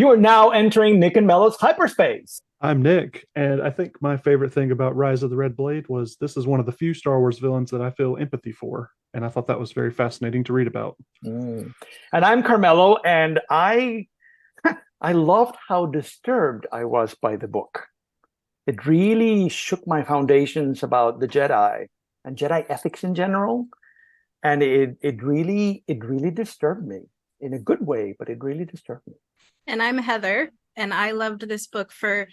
You are now entering Nick and Mello's hyperspace. I'm Nick, and I think my favorite thing about Rise of the Red Blade was this is one of the few Star Wars villains that I feel empathy for, and I thought that was very fascinating to read about. Mm. And I'm Carmelo, and I loved how disturbed I was by the book. It really shook my foundations about the Jedi and Jedi ethics in general, and it really disturbed me in a good way, but it really disturbed me. And I'm Heather, and I loved this book for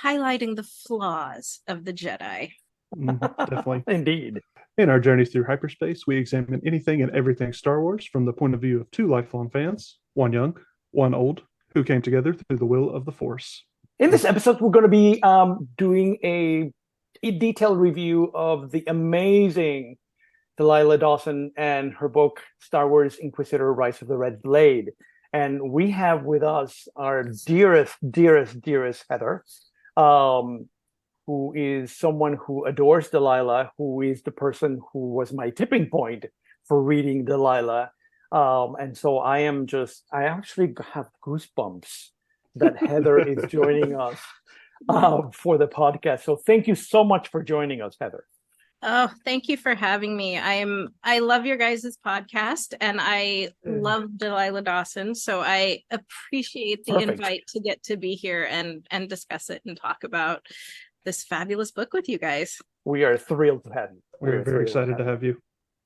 highlighting the flaws of the Jedi. Definitely. Indeed. In our journeys through hyperspace, we examine anything and everything Star Wars from the point of view of two lifelong fans, one young, one old, who came together through the will of the Force. In this episode, we're going to be doing a detailed review of the amazing Delilah Dawson and her book, Star Wars Inquisitor, Rise of the Red Blade. And we have with us our dearest Heather, who is someone who adores Delilah, who is the person who was my tipping point for reading Delilah. And so I actually have goosebumps that Heather is joining us for the podcast. So thank you so much for joining us, Heather. Oh, thank you for having me. I love your guys' podcast, and I love Delilah Dawson, so I appreciate the invite to get to be here and discuss it and talk about this fabulous book with you guys. We are thrilled to have you. We're very excited to have you.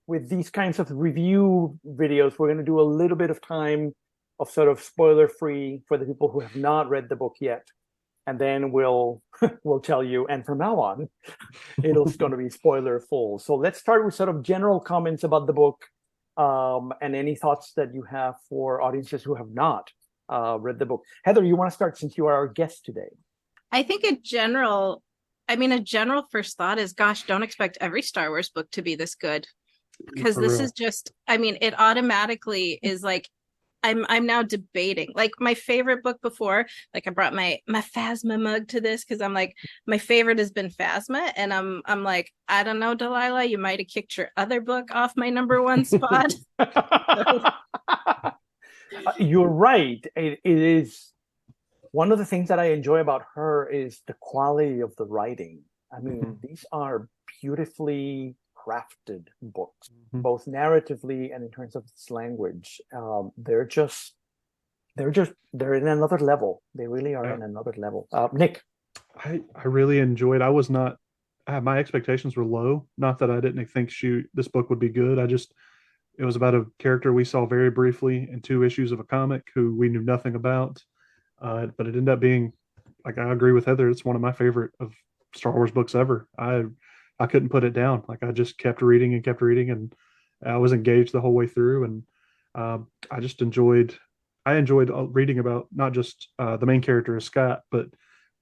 With these kinds of review videos, we're going to do a little bit of time of sort of spoiler-free for the people who have not read the book yet. And then we'll tell you, and from now on, it's going to be spoiler full. So let's start with sort of general comments about the book, and any thoughts that you have for audiences who have not read the book. Heather, you want to start since you are our guest today? I think a general first thought is, gosh, don't expect every Star Wars book to be this good. Because this is just, it automatically is like, I'm now debating, like my favorite book before, like I brought my Phasma mug to this because I'm like, my favorite has been Phasma, and I'm like, I don't know, Delilah, you might have kicked your other book off my number one spot. You're right. It is one of the things that I enjoy about her is the quality of the writing. I mean, these are beautifully crafted books, both narratively and in terms of its language. They're in another level. They really are in another level. Nick, I really enjoyed. My expectations were low. Not that I didn't think this book would be good. It was about a character we saw very briefly in 2 issues of a comic who we knew nothing about. But it ended up being, like, I agree with Heather, it's one of my favorite of Star Wars books ever. I couldn't put it down. Like, I just kept reading, and I was engaged the whole way through. And I enjoyed reading about not just the main character is Scott, but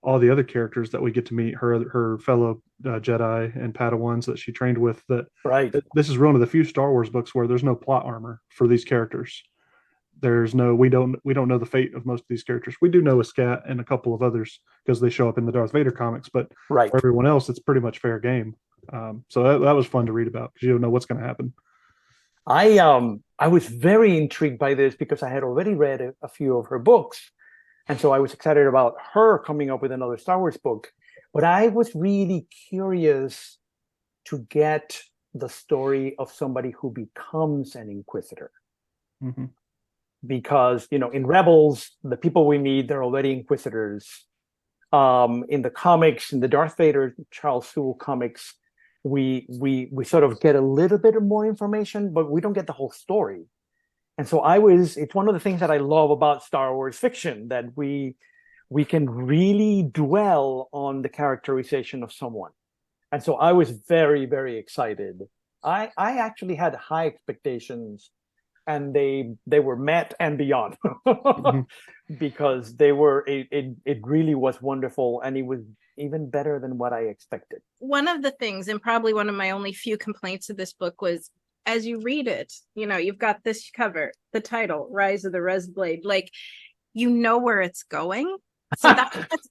all the other characters that we get to meet, her fellow Jedi and Padawans that she trained with. This is one of the few Star Wars books where there's no plot armor for these characters. We don't know the fate of most of these characters. We do know a Scat and a couple of others because they show up in the Darth Vader comics, but for everyone else, it's pretty much fair game. So that was fun to read about because you don't know what's going to happen. I was very intrigued by this because I had already read a few of her books, and so I was excited about her coming up with another Star Wars book. But I was really curious to get the story of somebody who becomes an Inquisitor. Mm-hmm. Because, in Rebels, the people we meet, they're already Inquisitors. In the comics, in the Darth Vader Charles Soule comics, we sort of get a little bit more information, but we don't get the whole story. And so it's one of the things that I love about Star Wars fiction, that we can really dwell on the characterization of someone. And so I was very, very excited. I actually had high expectations, and they were met and beyond. Because it really was wonderful, and it was even better than what I expected. One of the things, and probably one of my only few complaints of this book, was as you read it, you've got this cover, the title, Rise of the Red Blade, like, where it's going. So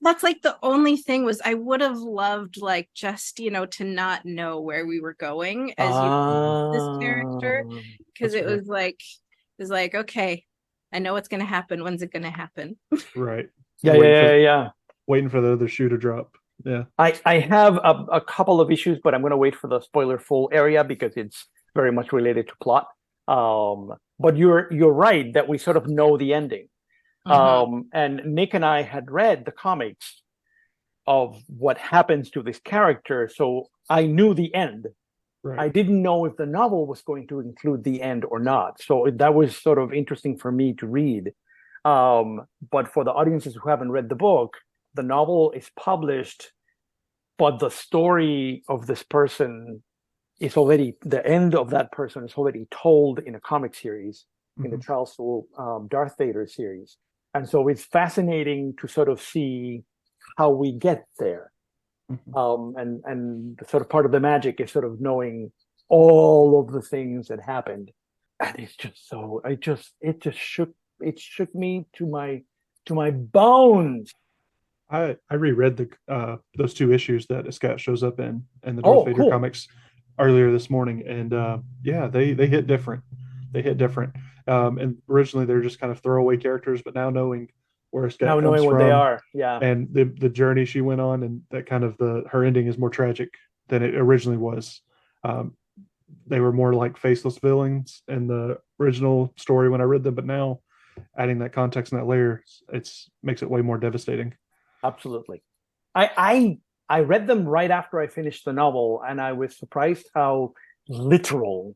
that's like the only thing was I would have loved, like, just to not know where we were going as you this character, because it was like okay, I know what's going to happen. When's it going to happen? Right. Yeah. Waiting for the other shoe to drop. Yeah. I have a couple of issues, but I'm going to wait for the spoiler full area because it's very much related to plot. But you're right that we sort of know the ending. And Nick and I had read the comics of what happens to this character, so I knew the end. Right. I didn't know if the novel was going to include the end or not. So that was sort of interesting for me to read. But for the audiences who haven't read the book, the novel is published, but the story of this person is already, the end of that person is already told in a comic series, in the Charles Soule Darth Vader series. And so it's fascinating to sort of see how we get there. And the sort of part of the magic is sort of knowing all of the things that happened. And it's just so, it shook me to my bones. I reread those 2 issues that Scott shows up in the Darth Vader cool. comics earlier this morning, and they hit different. They hit different. And originally they're just kind of throwaway characters, but now knowing where Scott comes knowing what from, they are, yeah, and the journey she went on, and that kind of her ending is more tragic than it originally was. They were more like faceless villains in the original story when I read them, but now adding that context and that layer, makes it way more devastating. Absolutely. I read them right after I finished the novel, and I was surprised how literal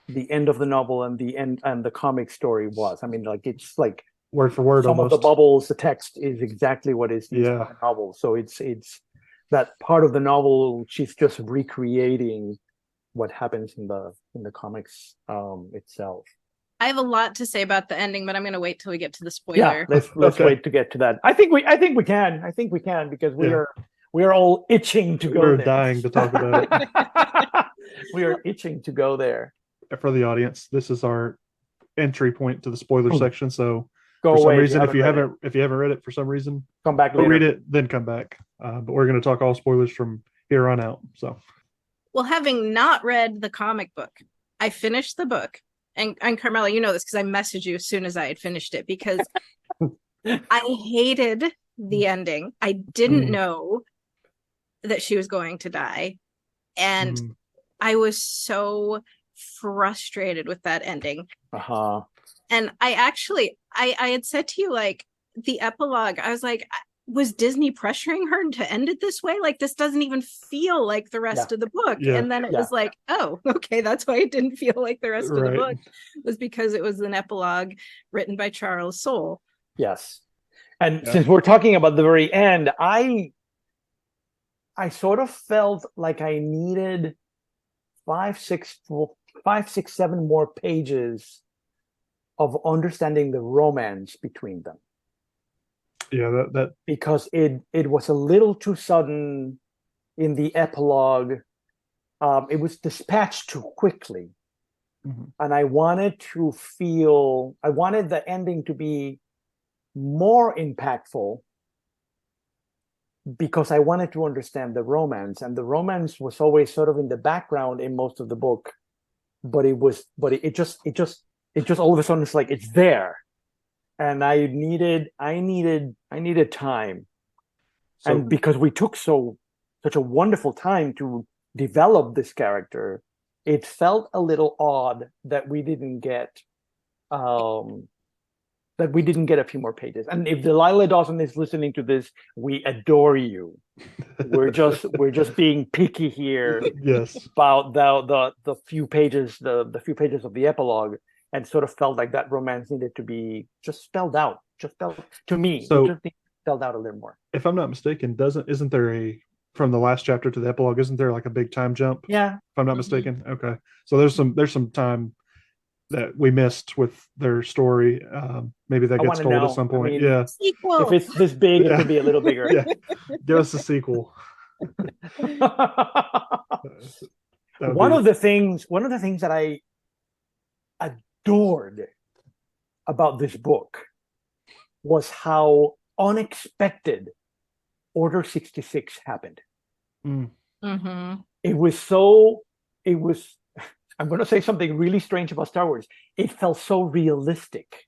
the end of the novel and the comic story was. I mean, like, it's like word for word. Some almost. of the bubbles, the text is exactly what is in the novel. So it's that part of the novel. She's just recreating what happens in the comics itself. I have a lot to say about the ending, but I'm going to wait till we get to the spoiler. Yeah, let's wait to get to that. I think we can because we are all itching to go. We're there. dying to talk about it. We are itching to go there. For the audience, this is our entry point to the spoiler section. So go for some away reason, if you haven't read it for some reason, come back later. Go read it, then come back. But we're going to talk all spoilers from here on out. So, well, having not read the comic book, I finished the book. And Carmela, you know this because I messaged you as soon as I had finished it, because I hated the ending. I didn't know that she was going to die. And I was so frustrated with that ending. And I had said to you, like, the epilogue, I was like, was Disney pressuring her to end it this way? Like, this doesn't even feel like the rest of the book. And then it was like, oh, okay, that's why it didn't feel like the rest of the book, was because it was an epilogue written by Charles Soule. Yes. And since we're talking about the very end, I sort of felt like I needed 5, 6, 7 more pages of understanding the romance between them. Yeah, that because it was a little too sudden in the epilogue. It was dispatched too quickly, and I wanted the ending to be more impactful because I wanted to understand the romance, and the romance was always sort of in the background in most of the book, but it just all of a sudden it's like it's there. And I needed time, and because we took such a wonderful time to develop this character, it felt a little odd that we didn't get a few more pages. And if Delilah Dawson is listening to this, we adore you. We're just being picky here. Yes, about the few pages of the epilogue. And sort of felt like that romance needed to be just spelled out. To me, so, it just needed spelled out a little more. If I'm not mistaken, isn't there from the last chapter to the epilogue, isn't there like a big time jump? Yeah. If I'm not mistaken. Okay. So there's some time that we missed with their story. Maybe that gets told at some point. Sequel. If it's this big, it could be a little bigger. Give us a sequel. One of the things that I adored about this book was how unexpected Order 66 happened. It was I'm going to say something really strange about Star Wars. It felt so realistic.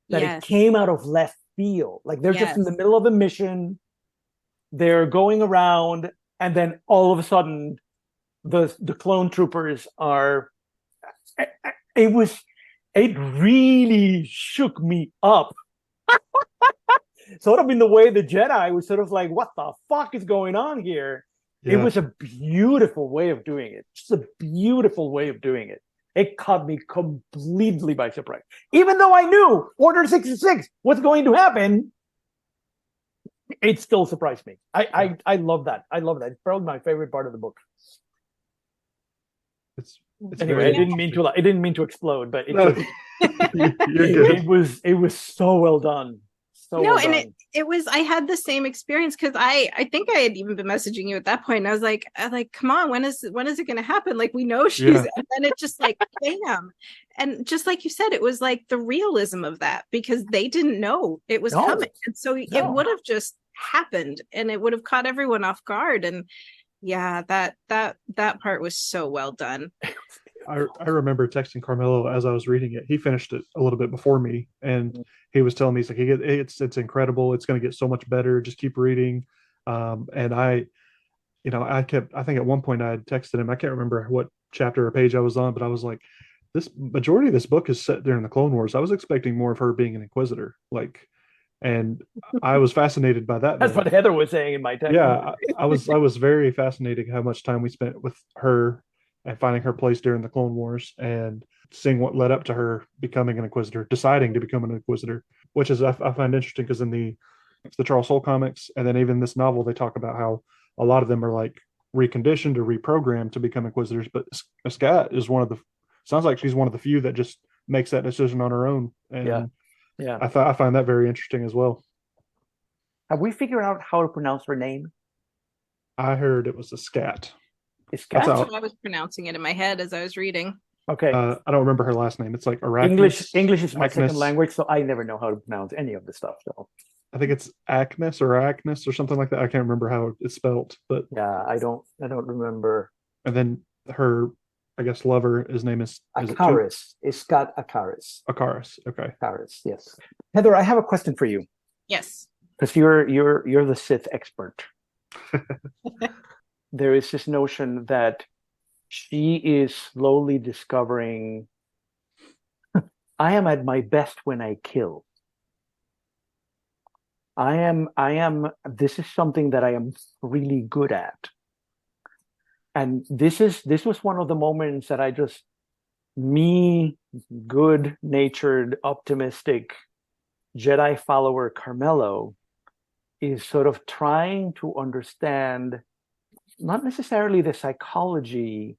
that it Yes. came out of left field. Like they're just in Yes. the middle of a mission, they're going around, and then all of a sudden the clone troopers are it really shook me up. Sort of in the way the Jedi was sort of like, what the fuck is going on here? It was a beautiful way of doing it. Just a beautiful way of doing it. It caught me completely by surprise. Even though I knew Order 66 was going to happen, it still surprised me. I love that. I love that. It's probably my favorite part of the book. It's Anyway, I didn't mean to explode, but No, you're good. it was so well done. So No, well and done. it was, I had the same experience because I think I had even been messaging you at that point. And I was like, come on, when is it going to happen? Like, we know she's, Yeah. and then it just like, bam. And just like you said, it was like the realism of that because they didn't know it was coming. And so it would have just happened and it would have caught everyone off guard. And yeah, that part was so well done. I remember texting Carmelo as I was reading it. He finished it a little bit before me, and he was telling me, he's like, it's incredible. It's going to get so much better. Just keep reading. And I think at one point I had texted him. I can't remember what chapter or page I was on, but I was like, this majority of this book is set during the Clone Wars. I was expecting more of her being an Inquisitor, and I was fascinated by that. That's what Heather was saying in my text. Yeah, I was very fascinated how much time we spent with her and finding her place during the Clone Wars and seeing what led up to her becoming an Inquisitor, deciding to become an Inquisitor, which is I find interesting because in the Charles Soule comics and then even this novel, they talk about how a lot of them are like reconditioned or reprogrammed to become Inquisitors, but Scat is sounds like she's one of the few that just makes that decision on her own. And yeah. I find that very interesting as well. Have we figured out how to pronounce her name? I heard it was a Scat. That's how I was pronouncing it in my head as I was reading. Okay. I don't remember her last name. It's like Arachnis. English is my Agnes. second language, so I never know how to pronounce any of the stuff. So I think it's Agnes or something like that. I can't remember how it's spelled, but yeah, I don't remember. And then her, I guess, lover, his name is Akaris. It's Scott Akaris. Akaris. Okay. Akaris, yes. Heather, I have a question for you. Yes. Because you're the Sith expert. There is this notion that she is slowly discovering I am at my best when I kill. This is something that I am really good at. And this was one of the moments that me, good-natured, optimistic Jedi follower Carmelo is sort of trying to understand not necessarily the psychology.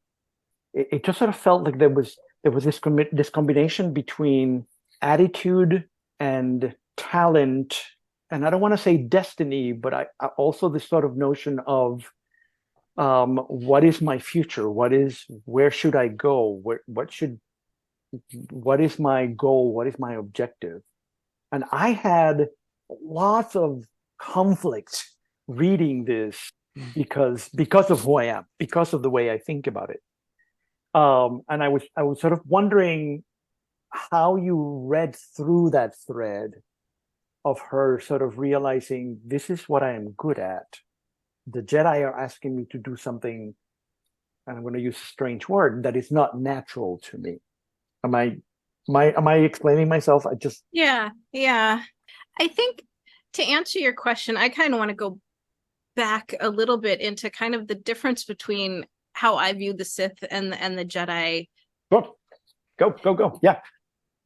It just sort of felt like there was this combination between attitude and talent, and I don't want to say destiny, but I also this sort of notion of what is my future? Where should I go? What is my goal? What is my objective? And I had lots of conflict reading this because of who I am, because of the way I think about it. And I was sort of wondering how you read through that thread of her sort of realizing this is what I am good at. The Jedi are asking me to do something, and I'm going to use a strange word, that is not natural to me. Am I explaining myself? Yeah. I think to answer your question, I kind of want to go back a little bit into kind of the difference between how I view the Sith and the Jedi. Go. Yeah.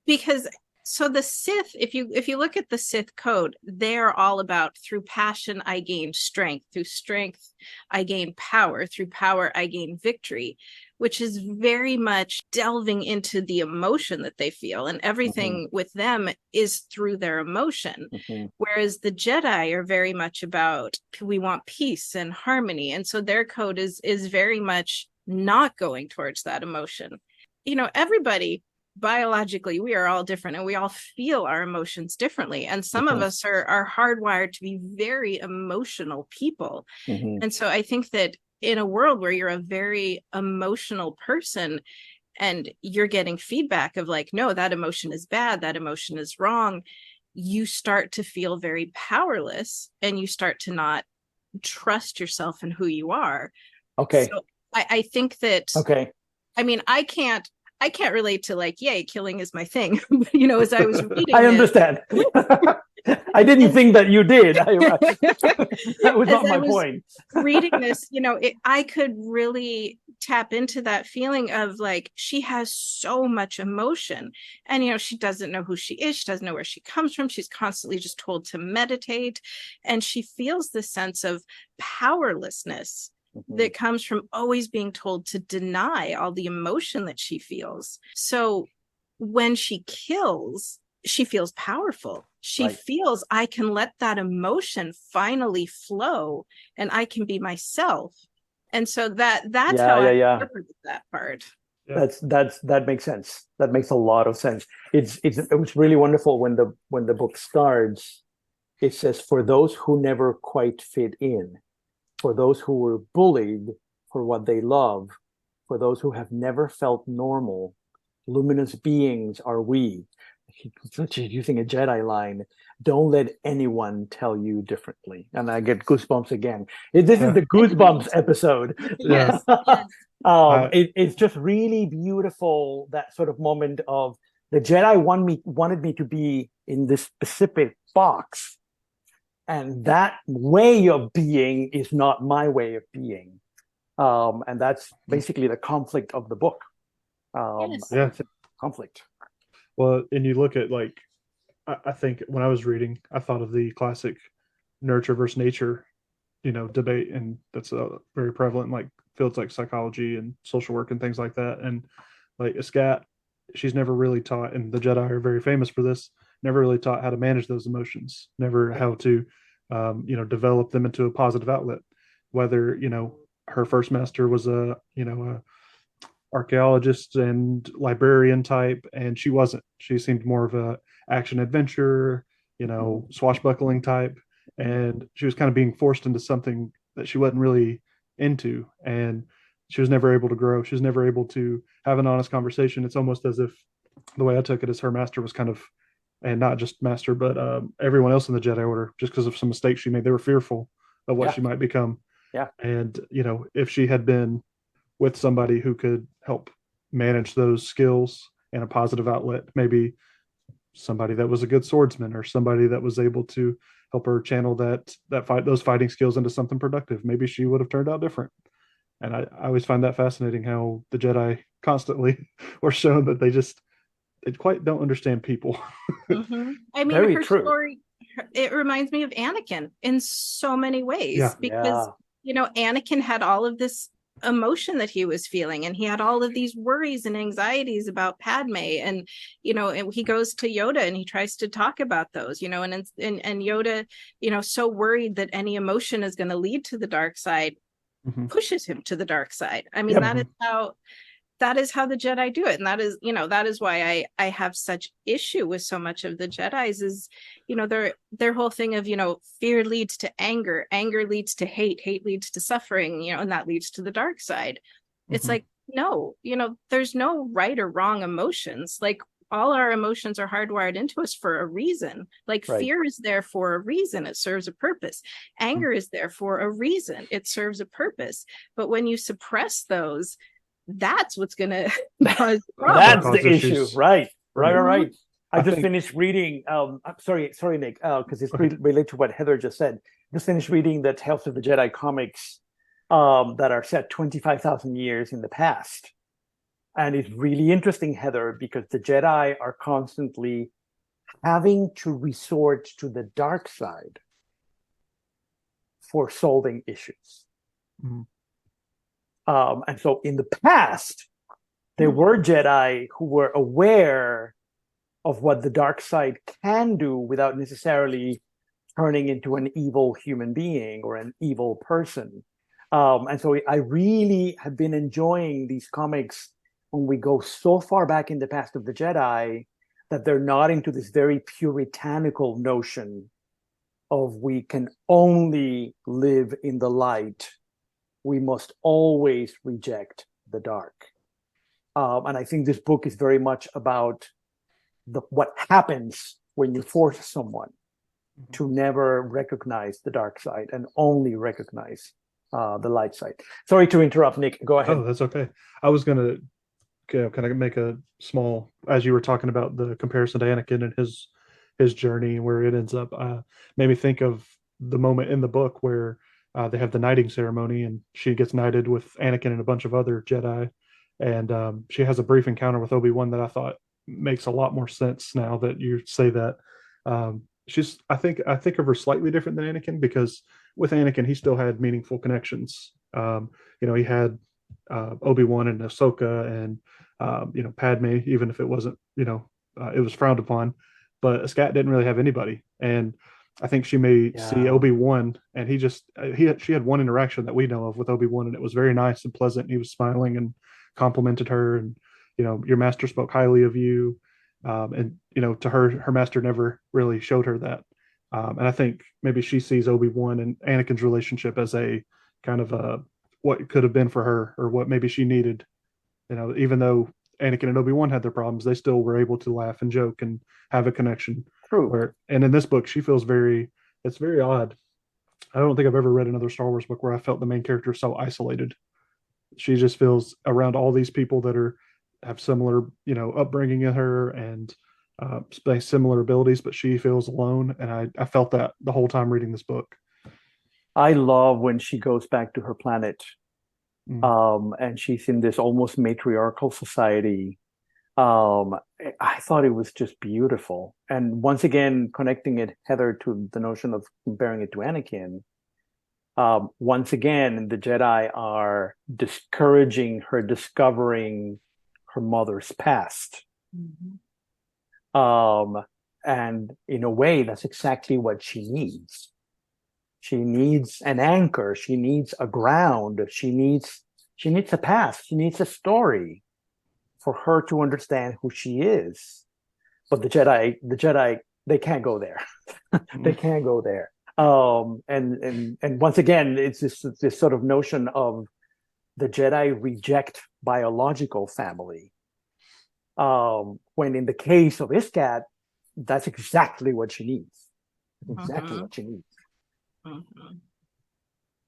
Because so the Sith, if you look at the Sith code, they're all about through passion I gain strength, through strength I gain power, through power I gain victory, which is very much delving into the emotion that they feel, and everything with them is through their emotion. Whereas the Jedi are very much about, we want peace and harmony, and so their code is very much not going towards that emotion. Everybody biologically, we are all different and we all feel our emotions differently, and some of us are hardwired to be very emotional people. And so I think that in a world where you're a very emotional person, and you're getting feedback of like, no, that emotion is bad, that emotion is wrong, you start to feel very powerless, and you start to not trust yourself and who you are. Okay. So I think that, Okay. I mean, I can't relate to like, yay, killing is my thing. You know, as I was reading I understand. I didn't think that you did. That was not my point. Reading this, you know, I could really tap into that feeling of like, she has so much emotion, and, you know, she doesn't know who she is. She doesn't know where she comes from. She's constantly just told to meditate. And she feels this sense of powerlessness that comes from always being told to deny all the emotion that she feels. So when she kills, she feels powerful. She feels, I can let that emotion finally flow, and I can be myself. And so that's how I interpreted that part. That makes sense. That makes a lot of sense. It was really wonderful when the book starts. It says, for those who never quite fit in, for those who were bullied for what they love, for those who have never felt normal, luminous beings are we. She's using a Jedi line. Don't let anyone tell you differently. And I get goosebumps again. This is the goosebumps episode. Yes. It's just really beautiful, that sort of moment of the Jedi wanted me to be in this specific box. And that way of being is not my way of being. And that's basically the conflict of the book. Conflict. Well, and you look at, like, I think when I was reading, I thought of the classic nurture versus nature, you know, debate, and that's very prevalent in like fields like psychology and social work and things like that. And like a scat, she's never really taught, and the Jedi are very famous for this, never really taught how to manage those emotions, never how to, you know, develop them into a positive outlet. Whether, you know, her first master was a archaeologist and librarian type, and she wasn't. She seemed more of a action adventure, you know, swashbuckling type, and she was kind of being forced into something that she wasn't really into, and she was never able to grow. She was never able to have an honest conversation. It's almost as if, the way I took it, is her master was kind of, and not just master, but everyone else in the Jedi Order, just because of some mistakes she made, they were fearful of what she might become. And, you know, if she had been with somebody who could help manage those skills in a positive outlet, maybe somebody that was a good swordsman, or somebody that was able to help her channel those fighting skills into something productive, maybe she would have turned out different. And I always find that fascinating, how the Jedi constantly were shown that they quite don't understand people. I mean, her story, it reminds me of Anakin in so many ways, because you know, Anakin had all of this emotion that he was feeling, and he had all of these worries and anxieties about Padme, and, you know, and he goes to Yoda and he tries to talk about those, you know, and Yoda, you know, so worried that any emotion is going to lead to the dark side, pushes him to the dark side. I mean, that is how the Jedi do it. And that is, you know, that is why I have such issue with so much of the Jedis, is, you know, their whole thing of, you know, fear leads to anger, anger leads to hate, hate leads to suffering, you know, and that leads to the dark side. It's like, no, you know, there's no right or wrong emotions. Like, all our emotions are hardwired into us for a reason. Like, fear is there for a reason. It serves a purpose. Anger is there for a reason. It serves a purpose. But when you suppress those, that's what's going to cause that's the issue. Right. I just finished reading, I'm sorry, Nick, because it's related to what Heather just said. Just finished reading the Tales of the Jedi comics that are set 25,000 years in the past. And it's really interesting, Heather, because the Jedi are constantly having to resort to the dark side for solving issues. And so in the past, there were Jedi who were aware of what the dark side can do without necessarily turning into an evil human being or an evil person. And so I really have been enjoying these comics when we go so far back in the past of the Jedi that they're not into this very puritanical notion of we can only live in the light. We must always reject the dark. And I think this book is very much about what happens when you force someone to never recognize the dark side and only recognize the light side. Sorry to interrupt, Nick. Go ahead. Oh, that's okay. I was gonna kind of make a small, as you were talking about the comparison to Anakin and his journey, where it ends up, made me think of the moment in the book where they have the knighting ceremony, and she gets knighted with Anakin and a bunch of other Jedi, and she has a brief encounter with Obi-Wan that I thought makes a lot more sense now that you say that. I think of her slightly different than Anakin, because with Anakin he still had meaningful connections. He had Obi-Wan and Ahsoka and Padme, even if it wasn't, it was frowned upon. But Scat didn't really have anybody, and I think she may see Obi-Wan, and she had one interaction that we know of with Obi-Wan, and it was very nice and pleasant. He was smiling and complimented her, and your master spoke highly of you. And to her master never really showed her that. And I think maybe she sees Obi-Wan and Anakin's relationship as a kind of what it could have been for her, or what maybe she needed. Even though Anakin and Obi-Wan had their problems, they still were able to laugh and joke and have a connection. True. And in this book, she feels it's very odd. I don't think I've ever read another Star Wars book where I felt the main character so isolated. She just feels around all these people that have similar, upbringing in her and similar abilities, but she feels alone. And I felt that the whole time reading this book. I love when she goes back to her planet, and she's in this almost matriarchal society. I thought it was just beautiful. And once again, connecting it, Heather, to the notion of comparing it to Anakin, once again, the Jedi are discouraging her discovering her mother's past. And in a way, that's exactly what she needs. She needs an anchor. She needs a ground. She needs a past. She needs a story for her to understand who she is. But the Jedi, they can't go there. They can't go there. And once again, it's this sort of notion of the Jedi reject biological family. When in the case of Iskat, that's exactly what she needs. Exactly what she needs.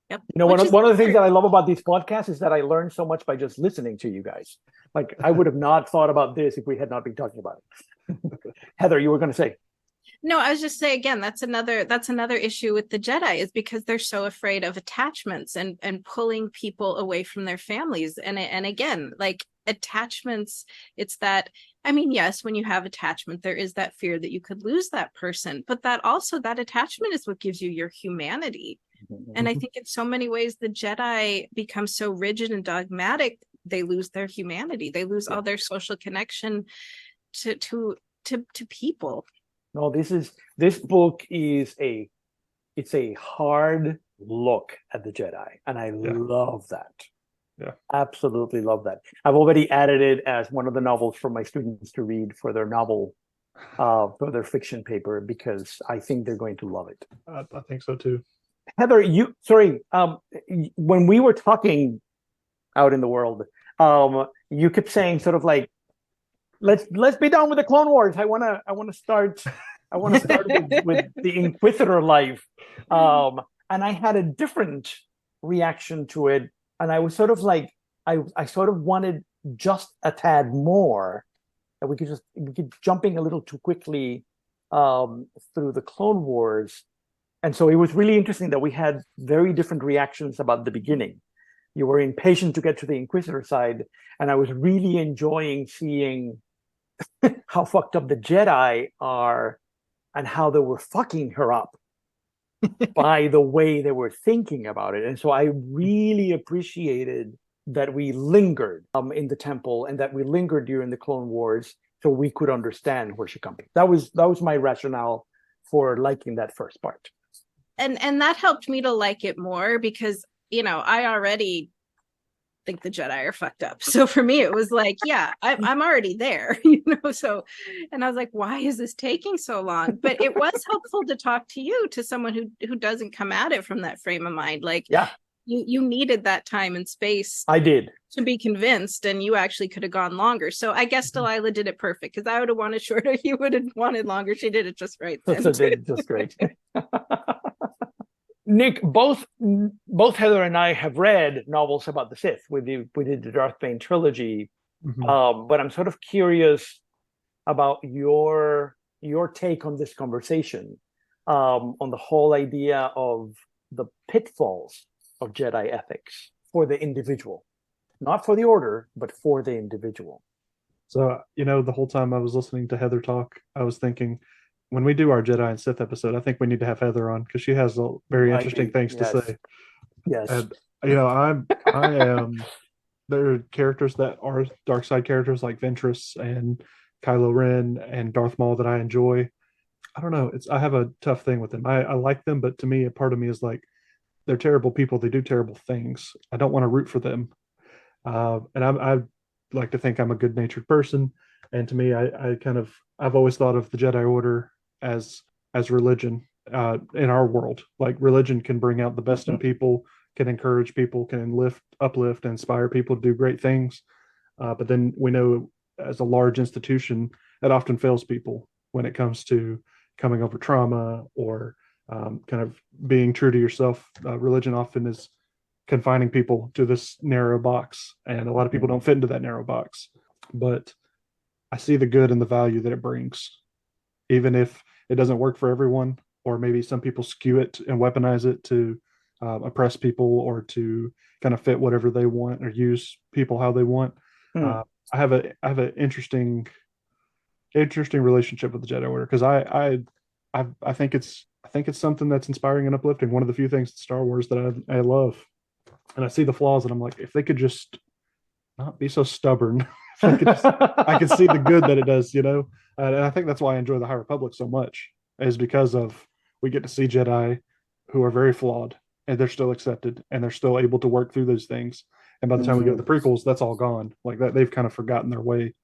Yep. One of the things that I love about these podcasts is that I learn so much by just listening to you guys. Like, I would have not thought about this if we had not been talking about it. Heather, you were going to say. No, I was just saying, again, that's another issue with the Jedi, is because they're so afraid of attachments and pulling people away from their families. And again, like, attachments, it's that, I mean, yes, when you have attachment, there is that fear that you could lose that person, but that attachment is what gives you your humanity. And I think in so many ways, the Jedi become so rigid and dogmatic, they lose their humanity. They lose all their social connection to people. No, this book is it's a hard look at the Jedi, and I love that. Yeah, absolutely love that. I've already added it as one of the novels for my students to read for their novel, for their fiction paper, because I think they're going to love it. I think so too. Heather, when we were talking out in the world, you kept saying sort of like, let's be done with the Clone Wars. I want to start with the Inquisitor life. And I had a different reaction to it. And I was sort of like, I sort of wanted just a tad more, that we could jumping a little too quickly through the Clone Wars. And so it was really interesting that we had very different reactions about the beginning. You were impatient to get to the Inquisitor side, and I was really enjoying seeing how fucked up the Jedi are and how they were fucking her up by the way they were thinking about it. And so I really appreciated that we lingered in the temple, and that we lingered during the Clone Wars, so we could understand where she comes from. That was my rationale for liking that first part. And that helped me to like it more, because I already think the Jedi are fucked up. So for me, it was like, yeah, I'm already there, so, and I was like, why is this taking so long? But it was helpful to talk to you, to someone who doesn't come at it from that frame of mind. Like, you needed that time and space. I did. To be convinced, and you actually could have gone longer. So I guess Delilah did it perfect, because I would have wanted shorter. You would have wanted longer. She did it just right then. So did just great. Nick, both Heather and I have read novels about the Sith. We did the Darth Bane trilogy, but I'm sort of curious about your take on this conversation, on the whole idea of the pitfalls of Jedi ethics for the individual, not for the order, but for the individual. So, the whole time I was listening to Heather talk, I was thinking, when we do our Jedi and Sith episode, I think we need to have Heather on because she has very interesting things to say. Yes. And I am. There are characters that are dark side characters like Ventress and Kylo Ren and Darth Maul that I enjoy. I don't know. I have a tough thing with them. I like them, but to me, a part of me is like, they're terrible people. They do terrible things. I don't want to root for them. And I like to think I'm a good-natured person. And to me, I've always thought of the Jedi Order as religion in our world. Like, religion can bring out the best in people, can encourage people, can uplift, and inspire people to do great things. But then we know, as a large institution, that often fails people when it comes to coming over trauma or kind of being true to yourself. Religion often is confining people to this narrow box, and a lot of people don't fit into that narrow box. But I see the good and the value that it brings, even if it doesn't work for everyone, or maybe some people skew it and weaponize it to oppress people or to kind of fit whatever they want or use people how they want. I have an interesting relationship with the Jedi Order, because I think it's something that's inspiring and uplifting. One of the few things in Star Wars that I love. And I see the flaws, and I'm like, if they could just not be so stubborn, I could see the good that it does, And I think that's why I enjoy the High Republic so much, is because we get to see Jedi who are very flawed, and they're still accepted, and they're still able to work through those things. And by the time we get to the prequels, that's all gone. Like that, they've kind of forgotten their way.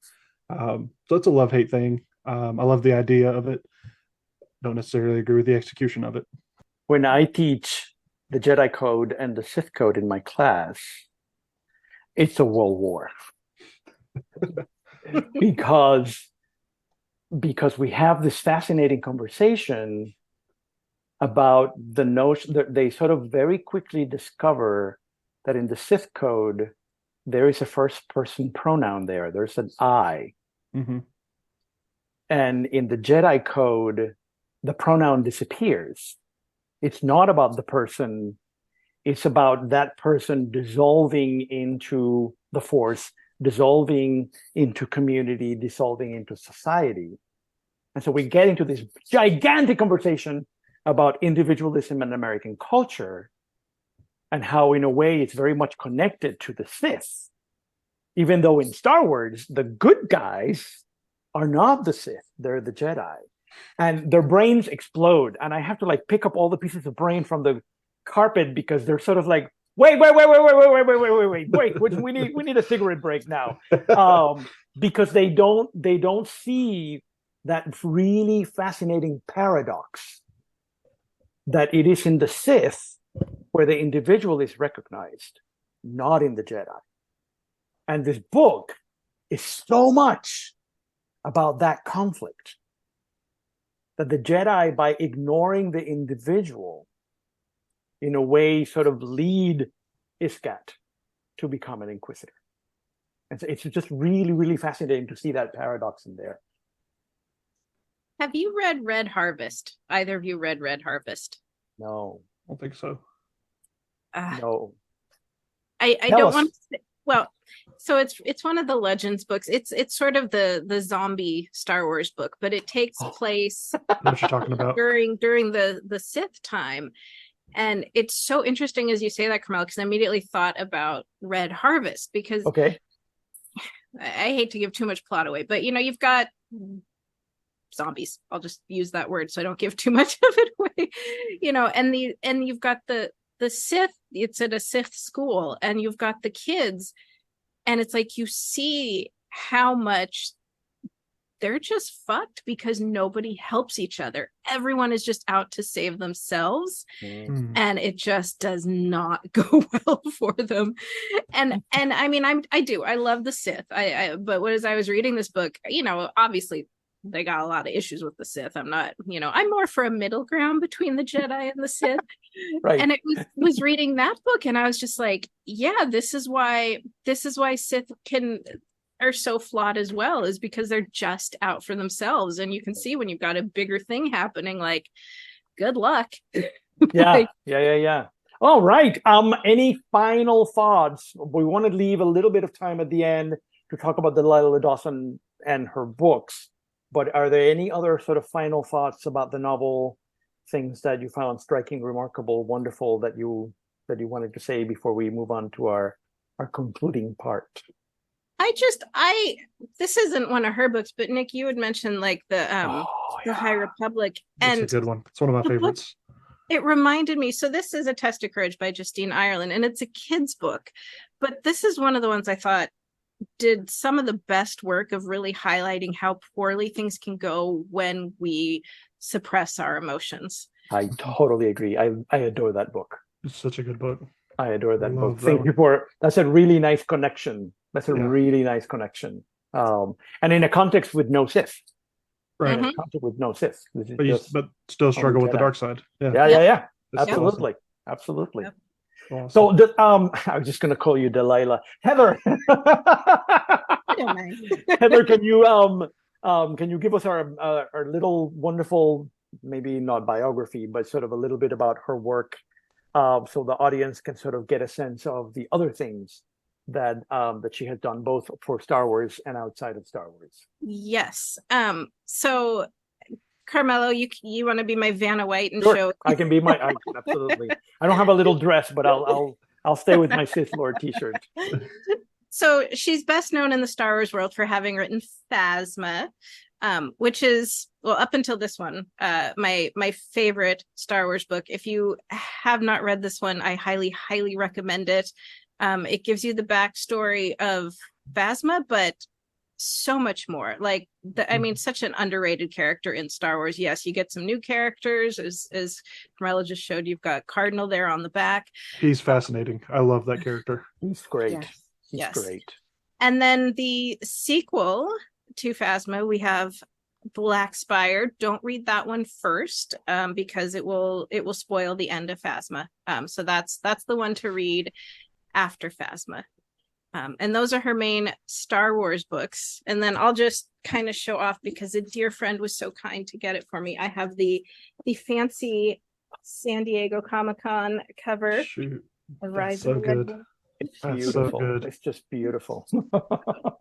So it's a love-hate thing. I love the idea of it. Don't necessarily agree with the execution of it. When I teach the Jedi Code and the Sith Code in my class, it's a world war. because we have this fascinating conversation about the notion that they sort of very quickly discover that in the Sith Code, there is a first person pronoun there. There's an I. And in the Jedi Code, the pronoun disappears. It's not about the person. It's about that person dissolving into the Force, dissolving into community, dissolving into society. And so we get into this gigantic conversation about individualism and American culture, and how, in a way, it's very much connected to the Sith. Even though in Star Wars, the good guys are not the Sith, they're the Jedi. And their brains explode. And I have to pick up all the pieces of brain from the carpet, because they're sort of like, wait, we need a cigarette break now. Because they don't see that really fascinating paradox that it is in the Sith where the individual is recognized, not in the Jedi. And this book is so much about that conflict, that the Jedi, by ignoring the individual, in a way sort of lead Iskat to become an Inquisitor. And so it's just really, really fascinating to see that paradox in there. Have you read Red Harvest? Either of you read Red Harvest? No. I don't think so. No. I don't want to say, well, so it's one of the Legends books. It's sort of the zombie Star Wars book, but it takes place what you're talking about during the Sith time. And it's so interesting as you say that, Carmel, because I immediately thought about Red Harvest, because I hate to give too much plot away, but you've got zombies. I'll just use that word so I don't give too much of it away. And you've got the Sith. It's at a Sith school, and you've got the kids, and it's like you see how much they're just fucked because nobody helps each other. Everyone is just out to save themselves, and it just does not go well for them. And I mean, I love the Sith. But as I was reading this book, obviously they got a lot of issues with the Sith. I'm not, I'm more for a middle ground between the Jedi and the Sith. Right. And it was reading that book, and I was just like, yeah, this is why Sith are so flawed as well, is because they're just out for themselves. And you can see when you've got a bigger thing happening, like, good luck. Yeah. All right. Any final thoughts? We want to leave a little bit of time at the end to talk about Delilah Dawson and her books. But are there any other sort of final thoughts about the novel, things that you found striking, remarkable, wonderful that you wanted to say before we move on to our concluding part? This isn't one of her books, but Nick, you had mentioned like the High Republic, and it's a good one. It's one of my favorites. It reminded me. So this is A Test of Courage by Justine Ireland, and it's a kid's book, but this is one of the ones I thought did some of the best work of really highlighting how poorly things can go when we suppress our emotions. I totally agree. I adore that book. It's such a good book. I adore that book. That Thank you for that's a really nice connection. That's a really nice connection. And in a context with no Sith. Right. In a context with no Sith. But still struggle with the dark side. Yeah. That's Absolutely. awesome. Absolutely. Yep. Awesome. So I was just gonna call you Delilah. Heather. I don't mind. Heather, can you give us our little wonderful, maybe not biography, but sort of a little bit about her work, so the audience can sort of get a sense of the other things that she has done both for Star Wars and outside of Star Wars. Yes. So Carmelo, you want to be my Vanna White and Sure. show? I can be absolutely. I don't have a little dress, but I'll stay with my Sith Lord t-shirt. So she's best known in the Star Wars world for having written Phasma, which is, well, up until this one, my favorite Star Wars book. If you have not read this one, I highly, highly recommend it. It gives you the backstory of Phasma, but so much more. Like, such an underrated character in Star Wars. Yes, you get some new characters, as Carmelo just showed. You've got Cardinal there on the back. He's fascinating. I love that character. He's great. Yes. He's great. And then the sequel to Phasma, we have Black Spire. Don't read that one first, because it will spoil the end of Phasma. So that's the one to read after Phasma. And those are her main Star Wars books. And then I'll just kind of show off, because a dear friend was so kind to get it for me. I have the fancy San Diego Comic-Con cover. Shoot. That's so good. It's That's beautiful. so good. It's just beautiful.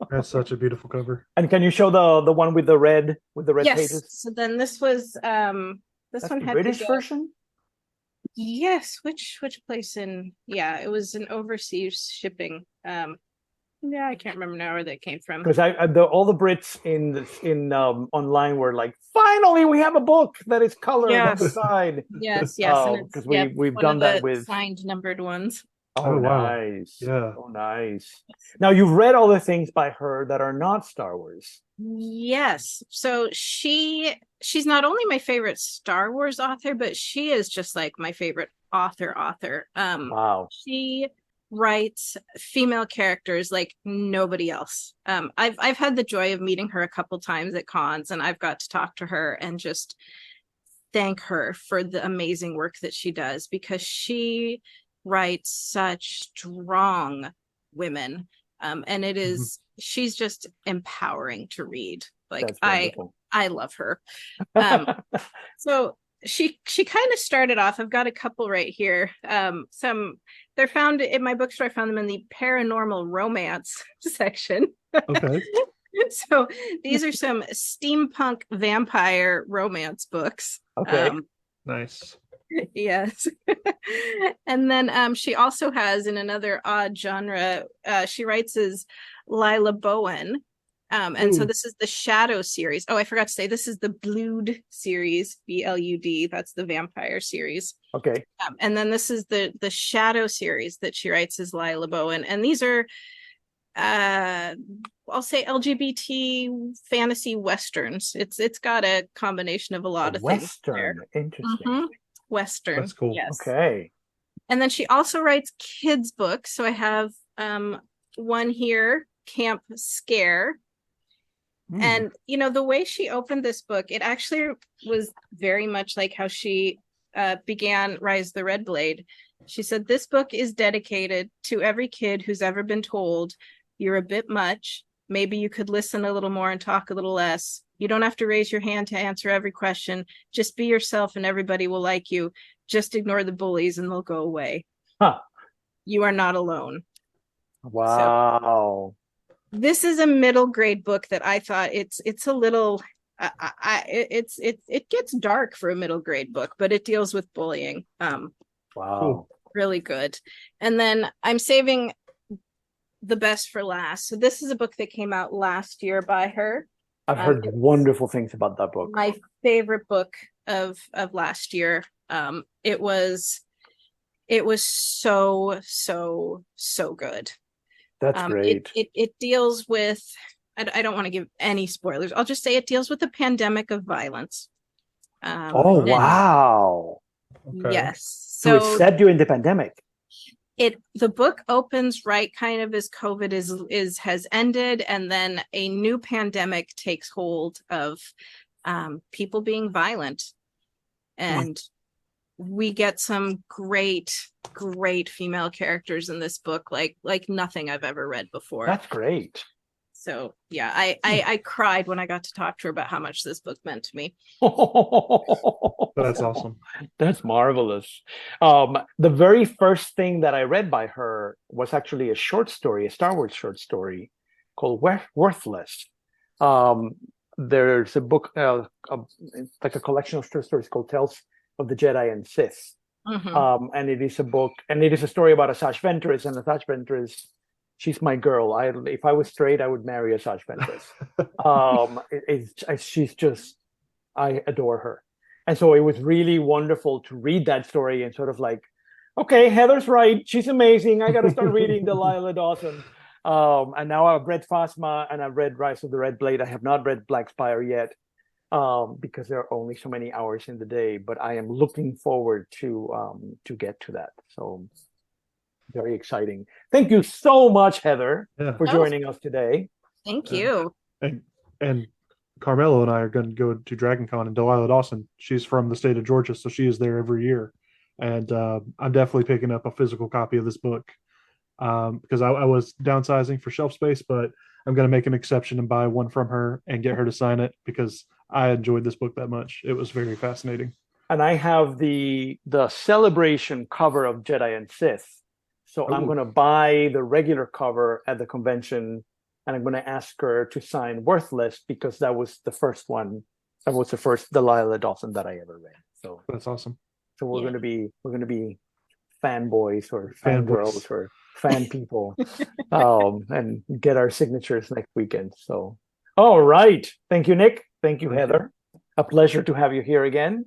That's such a beautiful cover. And can you show the one with the red Yes. pages? So then this was this That's one the had British to go, version? Yes, which place it was an overseas shipping. I can't remember now where that came from. Because all the Brits in online were like, finally we have a book that is colored on the side. Yes, because we've done that with signed numbered ones. Oh, wow. Nice. Yeah. Oh, nice. Now you've read all the things by her that are not Star Wars. Yes. So she's not only my favorite Star Wars author, but she is just like my favorite author. Wow. She writes female characters like nobody else. I've had the joy of meeting her a couple times at cons, and I've got to talk to her and just thank her for the amazing work that she does, because she writes such strong women, and it is she's just empowering to read. Like, I love her. So she kind of started off, I've got a couple right here. They're found in my bookstore. I found them in the paranormal romance section. Okay. So these are some steampunk vampire romance books. Okay. Nice. Yes. And then she also has, in another odd genre, she writes as Lila Bowen. And so this is the Shadow series. Oh, I forgot to say, this is the Blood series, BLUD. That's the vampire series. Okay. And then this is the Shadow series that she writes as Lila Bowen. And these are I'll say LGBT fantasy westerns. It's got a combination of a lot of things there. Western, interesting. Mhm. Western. That's cool. Yes. Okay. And then she also writes kids books. So I have one here, Camp Scare. And the way she opened this book, it actually was very much like how she began Rise of the Red Blade. She said, "This book is dedicated to every kid who's ever been told, you're a bit much. Maybe you could listen a little more and talk a little less. You don't have to raise your hand to answer every question. Just be yourself and everybody will like you. Just ignore the bullies and they'll go away. Huh. You are not alone." Wow. This is a middle grade book that I thought it's a little it gets dark for a middle grade book, but it deals with bullying. Wow. Cool. Really good. And then I'm saving the best for last. So this is a book that came out last year by her. I've heard wonderful things about that book. My favorite book of last year. It was so good. That's great. It deals with, I don't want to give any spoilers. I'll just say it deals with a pandemic of violence. Wow. Okay. Yes. So it's set during the pandemic. The book opens right kind of as COVID has ended, and then a new pandemic takes hold of people being violent. And we get some great female characters in this book, like nothing I've ever read before. That's great. So yeah, I cried when I got to talk to her about how much this book meant to me. That's awesome. That's marvelous. The very first thing that I read by her was actually a short story, a Star Wars short story called Worthless. There's a book, like a collection of short stories called Tales of the Jedi and Sith. And it is a book, and it is a story about Asajj Ventress, and Asajj Ventress, she's my girl. If I was straight, I would marry Asajj Ventress. She's just, I adore her. And so it was really wonderful to read that story and sort of like, okay, Heather's right. She's amazing. I got to start reading Delilah Dawson. And now I've read Phasma and I've read Rise of the Red Blade. I have not read Black Spire yet because there are only so many hours in the day. But I am looking forward to get to that. So very exciting. Thank you so much, Heather, for joining us today. Thank you. And Carmelo and I are going to go to Dragon Con, and Delilah Dawson, she's from the state of Georgia, so she is there every year. And I'm definitely picking up a physical copy of this book because I was downsizing for shelf space, but I'm going to make an exception and buy one from her and get her to sign it because I enjoyed this book that much. It was very fascinating. And I have the celebration cover of Jedi and Sith. So I'm going to buy the regular cover at the convention, and I'm going to ask her to sign Worthless because that was the first one. That was the first Delilah Dawson that I ever read. So that's awesome. So we're going to be fanboys or fangirls or fan people, and get our signatures next weekend. So, all right. Thank you, Nick. Thank you, Heather. A pleasure to have you here again.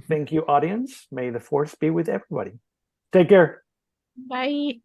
Thank you, audience. May the force be with everybody. Take care. Bye.